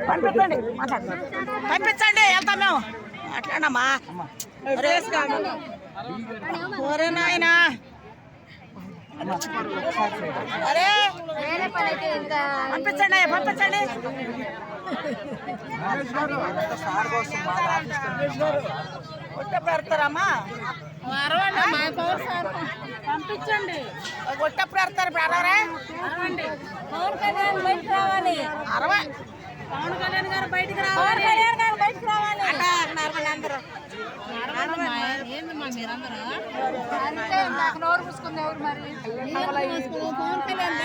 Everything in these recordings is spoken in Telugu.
పంపించండి పంపించండి వెళ్తాం మేము అట్లానమ్మా నాయనా అరే పంపించండి పంపించండి ఒట్ట పెడతారమ్మా పంపించండి ఒట్టప్పుడు పెడతారు పెడవరే పవన్ కళ్యాణ్ బయటకు రావాలి 60 పవన్ కళ్యాణ్ గారు బయటకు రావాలి అందరూ ఏందమ్మా మీరందరూ నోరు పూసుకుంది ఎవరు మరి పవన్ కళ్యాణ్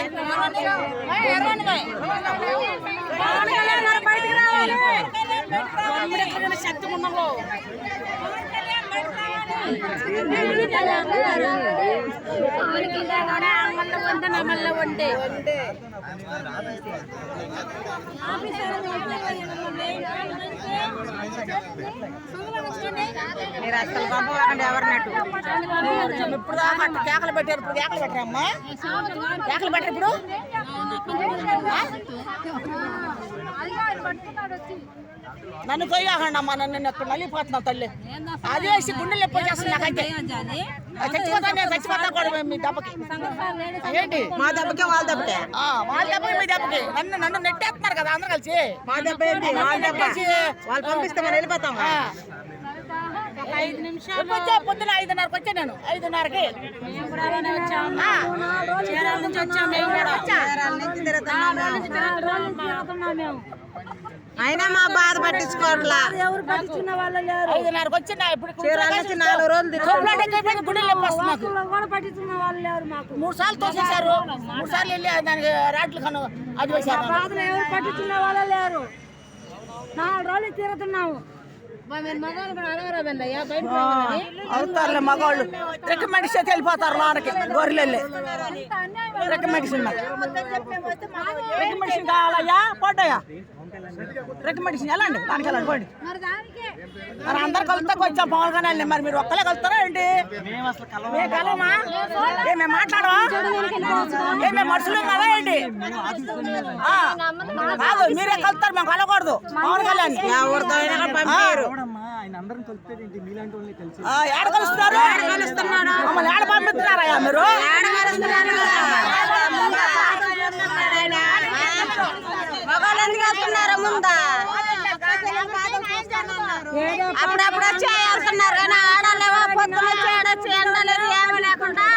బయటకు రావాలి శక్తి ఉన్నాము మళ్ళీ వంటే మీరు అసలు పంపకండి ఎవరినట్టు ఇప్పుడు దాకా కేకలు పెట్టారు ఇప్పుడు కేకలు పెట్టరమ్మా కేకలు పెట్టరు ఇప్పుడు నన్ను తొయ్యకండి అమ్మా నన్ను ఎక్కడ నలిగిపోతున్నావు తల్లి అది వేసి గుండెలు ఎప్పుడు చేస్తుంది నాకైతే చచ్చిపోతా నేను చచ్చిపోతా కూడా మీ దెబ్బకి ఏంటి మా దెబ్బకే వాళ్ళ దెబ్బకే వాళ్ళ దెబ్బకి మీ దెబ్బకి నన్ను నెట్టేస్తున్నారు కదా అందరూ కలిసి మా దెబ్బ ఏంటి వాళ్ళ దెబ్బ వాళ్ళు పంపిస్తే మనం వెళ్ళిపోతాం 5 నిమిషాలు పొద్దున 5:30కి వచ్చా నేను 5:30కి చీరాల నుంచి వచ్చాము మేము కూడా నుంచి అయినా మా బాధ పట్టించుకోవట్లా ఎవరు పట్టించుకున్న వాళ్ళు లేరు 5:30కి వచ్చినా ఇప్పుడు చీరాల నుంచి 4 రోజులు గుండెలు వస్తున్నాకు కూడా పట్టించుకున్న వాళ్ళు లేరు మాకు 3 సార్లు తోసేశారు 3 సార్లు వెళ్ళి దానికి రాట్లు కను అది వేశారు బాధలు ఎవరు పట్టించుకున్న వాళ్ళు లేరు 4 రోజులు తిరుగుతున్నాము మగవాళ్ళు కూడా అలవరాదయ్యా బయట అవుతారులే మగవాళ్ళు రికమెండేషన్ వెళ్ళిపోతారు లోనకి గొర్రెలు రికమెండేషన్ కావాలయ్యా పోటయ్యా రికమెండేషన్ వెళ్ళండి దానికి వెళ్ళండి పోండి మరి అందరు కలుస్తాకు వచ్చాం పవన్ కళ్యాణ్ మరి మీరు ఒక్కలే కలుస్తారా ఏంటి మేము కలవమా మేము మాట్లాడవా మేము మనుషులు కదా ఏంటి కాదు మీరే కలుస్తారు మేము కలవకూడదు పవన్ కళ్యాణ్ పంపారు ఏడ కలుస్తున్నారు మమ్మల్ని ఏడ పంపిస్తున్నారయ్యా మీరు మగవాళ్ళు ఎందుకు వెళ్తున్నారా ముందా అప్పుడప్పుడు వచ్చి వెళ్తున్నారు కానీ ఆడలేవా పొద్దున వచ్చి ఎండలేదు ఏమీ లేకుండా